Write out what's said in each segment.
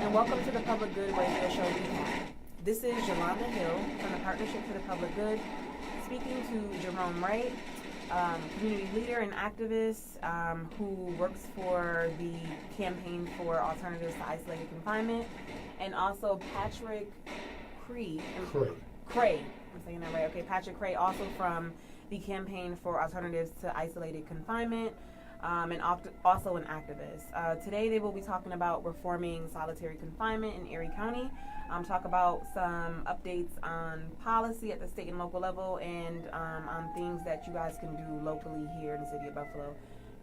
and welcome to the Public Good Radio Show Recap. This is Yolanda Hill from the Partnership for the Public Good, speaking to Jerome Wright, community leader and activist who works for the Campaign for Alternatives to Isolated Confinement, and also Patrick Cray. I'm saying that right. Okay, Patrick Cray, also from the Campaign for Alternatives to Isolated Confinement, and also an activist. Today they will be talking about reforming solitary confinement in Erie County, talk about some updates on policy at the state and local level, and on things that you guys can do locally here in the city of Buffalo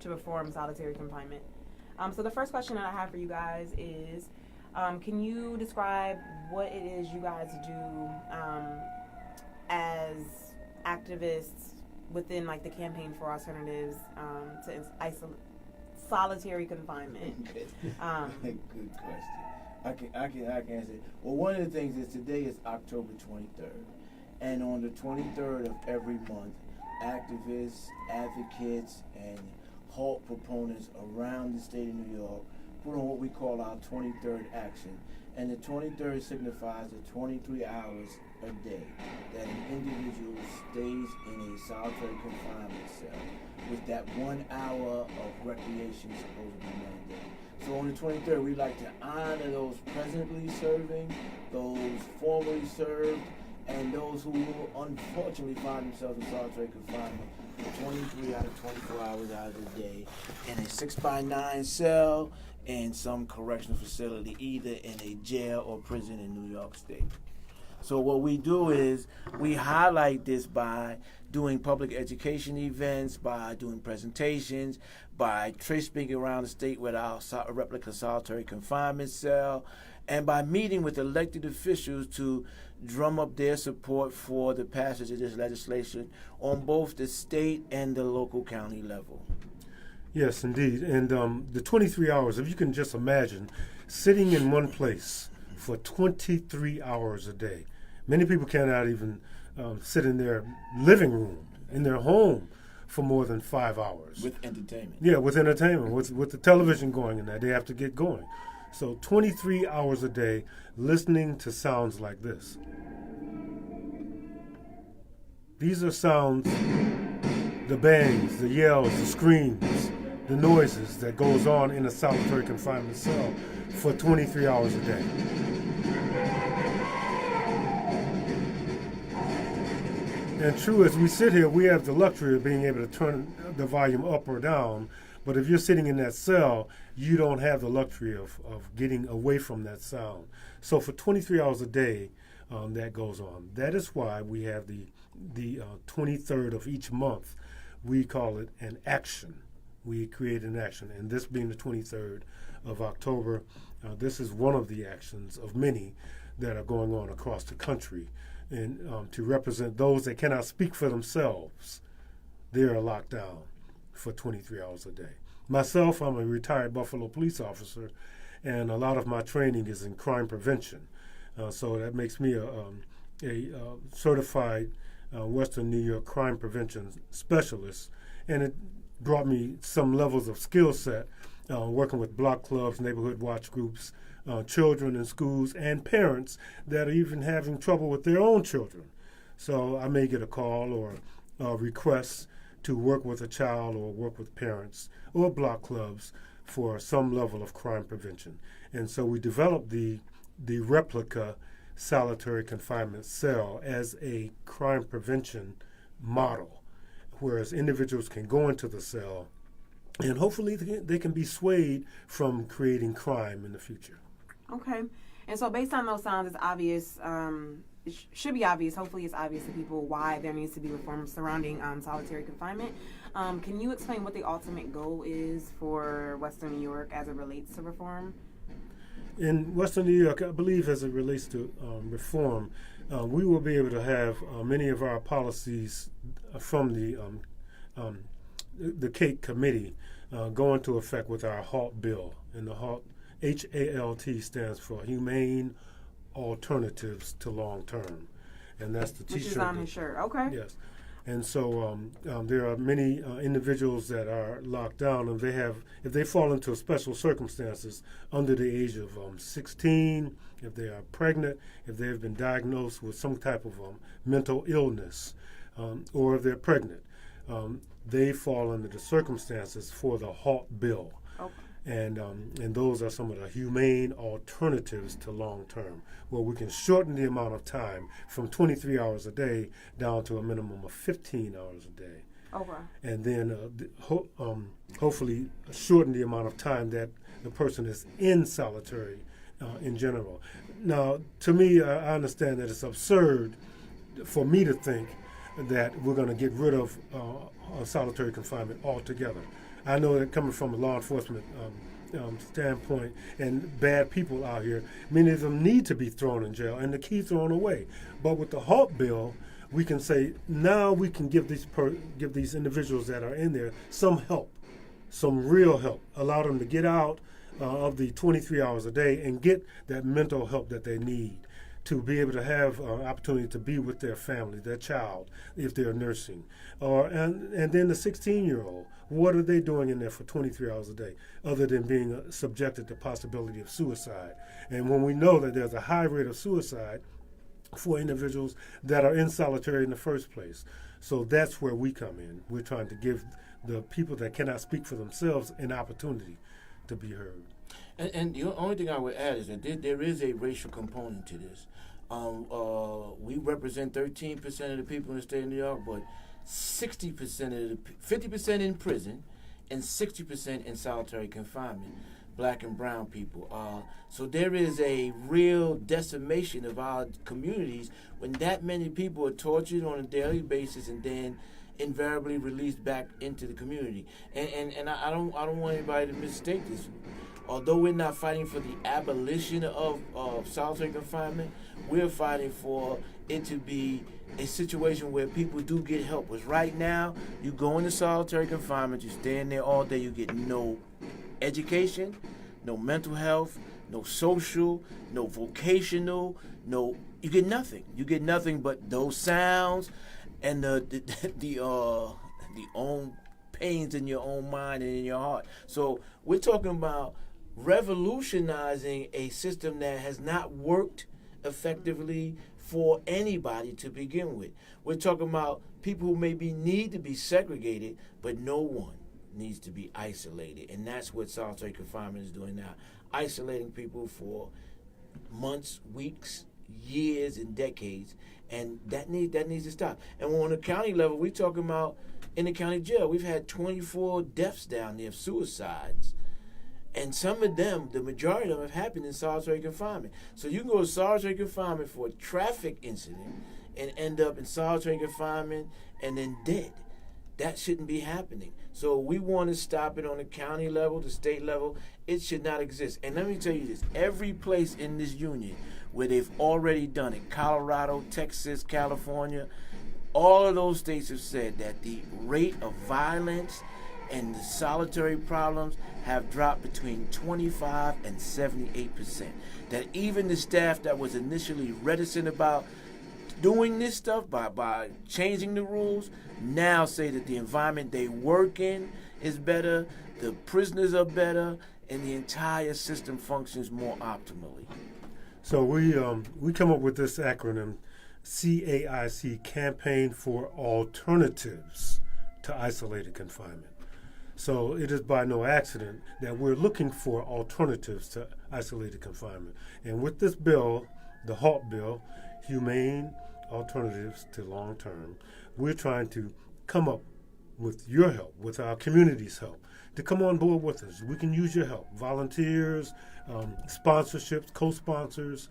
to reform solitary confinement. So the first question that I have for you guys is, can you describe what it is you guys do as activists within like the Campaign for Alternatives to solitary confinement? Good question. I can answer it. Well, one of the things is today is October 23rd, and on the 23rd of every month, activists, advocates, and HALT proponents around the state of New York put on what we call our 23rd action. And the 23rd signifies the 23 hours a day that an individual stays in a solitary confinement cell with that 1 hour of recreation supposed to be mandated. So on the 23rd, we like to honor those presently serving, those formerly served, and those who will unfortunately find themselves in solitary confinement for 23 out of 24 hours out of the day in a 6x9 cell in some correctional facility, either in a jail or prison in New York State. So what we do is we highlight this by doing public education events, by doing presentations, by tripping around the state with our replica solitary confinement cell, and by meeting with elected officials to drum up their support for the passage of this legislation on both the state and the local county level. Yes, indeed. And the 23 hours, if you can just imagine, sitting in one place for 23 hours a day. Many people cannot even sit in their living room, in their home, for more than 5 hours. With entertainment. Yeah, with entertainment. With the television going in there, they have to get going. So 23 hours a day listening to sounds like this. These are sounds, the bangs, the yells, the screams, the noises that goes on in a solitary confinement cell for 23 hours a day. And true, as we sit here, we have the luxury of being able to turn the volume up or down, but if you're sitting in that cell, you don't have the luxury of getting away from that sound. So for 23 hours a day, that goes on. That is why we have the 23rd of each month. We call it an action. We create an action, and this being the 23rd of October, this is one of the actions of many that are going on across the country, and to represent those that cannot speak for themselves. They are locked down for 23 hours a day. Myself, I'm a retired Buffalo police officer, and a lot of my training is in crime prevention. So that makes me a certified Western New York crime prevention specialist, and it brought me some levels of skill set working with block clubs, neighborhood watch groups, children in schools, and parents that are even having trouble with their own children. So I may get a call or a request to work with a child or work with parents or block clubs for some level of crime prevention. And so we developed the replica solitary confinement cell as a crime prevention model, whereas individuals can go into the cell and hopefully they can be swayed from creating crime in the future. Okay. And so based on those sounds, it's obvious, it should be obvious, hopefully it's obvious to people why there needs to be reforms surrounding solitary confinement. Can you explain what the ultimate goal is for Western New York as it relates to reform? In Western New York, I believe as it relates to reform, we will be able to have many of our policies from the CAKE committee go into effect with our HALT bill. And the HALT, H-A-L-T, stands for Humane Alternatives to Long Term. And that's the T-shirt. Which is on his shirt, okay. Yes. And so there are many individuals that are locked down, and if they fall into special circumstances under the age of 16, if they are pregnant, if they have been diagnosed with some type of mental illness, or if they're pregnant, they fall under the circumstances for the HALT bill. Okay. And those are some of the humane alternatives to long term, where we can shorten the amount of time from 23 hours a day down to a minimum of 15 hours a day. Okay. And then hopefully shorten the amount of time that the person is in solitary in general. Now, to me, I understand that it's absurd for me to think that we're going to get rid of solitary confinement altogether. I know that coming from a law enforcement standpoint, and bad people out here, many of them need to be thrown in jail and the key thrown away. But with the HALT bill, we can say now we can give these individuals that are in there some help, some real help, allow them to get out of the 23 hours a day and get that mental help that they need to be able to have opportunity to be with their family, their child, if they're nursing. And then the 16-year-old, what are they doing in there for 23 hours a day other than being subjected to possibility of suicide? And when we know that there's a high rate of suicide for individuals that are in solitary in the first place. So that's where we come in. We're trying to give the people that cannot speak for themselves an opportunity to be heard. And the only thing I would add is that there is a racial component to this. We represent 13% of the people in the state of New York, but 50% in prison and 60% in solitary confinement, black and brown people. So there is a real decimation of our communities when that many people are tortured on a daily basis and then invariably released back into the community. And I don't want anybody to mistake this. Although we're not fighting for the abolition of solitary confinement, we're fighting for it to be a situation where people do get help. Because right now, you go into solitary confinement, you stay in there all day, you get no education, no mental health, no social, no vocational, you get nothing. You get nothing but those sounds and the own pains in your own mind and in your heart. So we're talking about revolutionizing a system that has not worked effectively for anybody to begin with. We're talking about people who maybe need to be segregated, but no one needs to be isolated. And that's what solitary confinement is doing now, isolating people for months, weeks, years, and decades. And that needs to stop. And on the county level, we're talking about in the county jail, we've had 24 deaths down there of suicides. And some of them, the majority of them, have happened in solitary confinement. So you can go to solitary confinement for a traffic incident and end up in solitary confinement and then dead. That shouldn't be happening. So we want to stop it on the county level, the state level. It should not exist. And let me tell you this, every place in this union where they've already done it, Colorado, Texas, California, all of those states have said that the rate of violence and the solitary problems have dropped between 25 and 78%. That even the staff that was initially reticent about doing this stuff by changing the rules now say that the environment they work in is better, the prisoners are better, and the entire system functions more optimally. So we come up with this acronym, CAIC, Campaign for Alternatives to Isolated Confinement. So it is by no accident that we're looking for alternatives to isolated confinement. And with this bill, the HALT bill, Humane Alternatives to Long Term, we're trying to come up with your help, with our community's help, to come on board with us. We can use your help. Volunteers, sponsorships, co-sponsors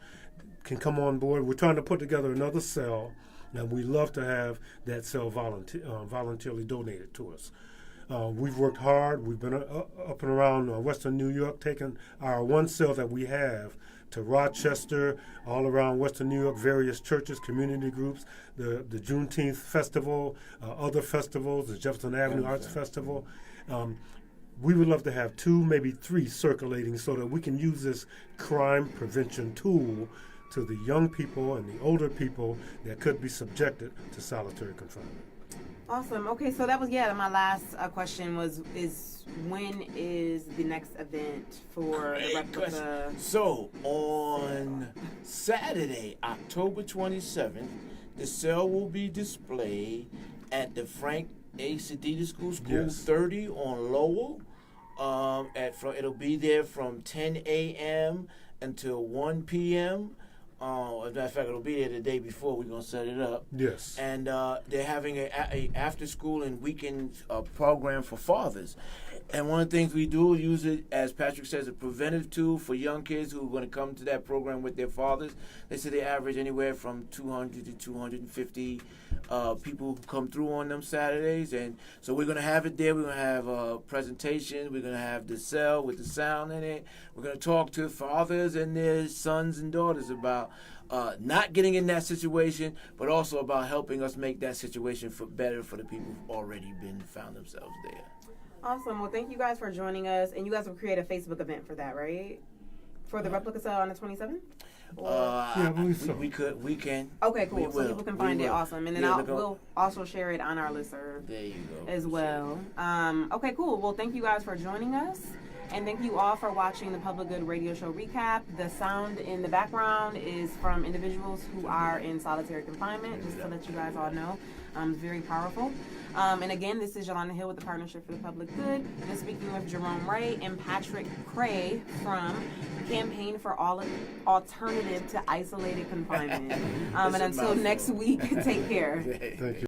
can come on board. We're trying to put together another cell, and we love to have that cell voluntarily donated to us. We've worked hard. We've been up and around Western New York, taking our one cell that we have to Rochester, all around Western New York, various churches, community groups, the Juneteenth Festival, other festivals, the Jefferson Avenue Arts Festival. We would love to have 2, maybe 3 circulating so that we can use this crime prevention tool to the young people and the older people that could be subjected to solitary confinement. Awesome. Okay, so that was my last question is when is the next event for the replica? So on Saturday, October 27th, the cell will be displayed at the Frank A. Sedita School, Yes. 30 on Lowell. It'll be there from 10 a.m. until 1 p.m. As a matter of fact, it'll be there the day before. We're gonna set it up. Yes. And they're having a after school and weekend program for fathers. And one of the things we do is use it, as Patrick says, a preventive tool for young kids who are going to come to that program with their fathers. They say they average anywhere from 200 to 250 people who come through on them Saturdays. And so we're going to have it there. We're going to have a presentation. We're going to have the cell with the sound in it. We're going to talk to fathers and their sons and daughters about not getting in that situation, but also about helping us make that situation better for the people who've already found themselves there. Awesome. Well, thank you guys for joining us, and you guys will create a Facebook event for that, right? For the replica cell on the 27th. Yeah, I believe so. We can. Okay, cool. We So will. people can We find it. will. Awesome. And then Yeah, we'll also share it on our listserv There you go. as well. Okay, cool. Well, thank you guys for joining us. And thank you all for watching the Public Good Radio Show recap. The sound in the background is from individuals who are in solitary confinement, just to let you guys all know. Very powerful. And again, this is Yolanda Hill with the Partnership for the Public Good. And speaking with Jerome Ray and Patrick Cray from Campaign for Alternative to Isolated Confinement. And until next week, take care. Thank you.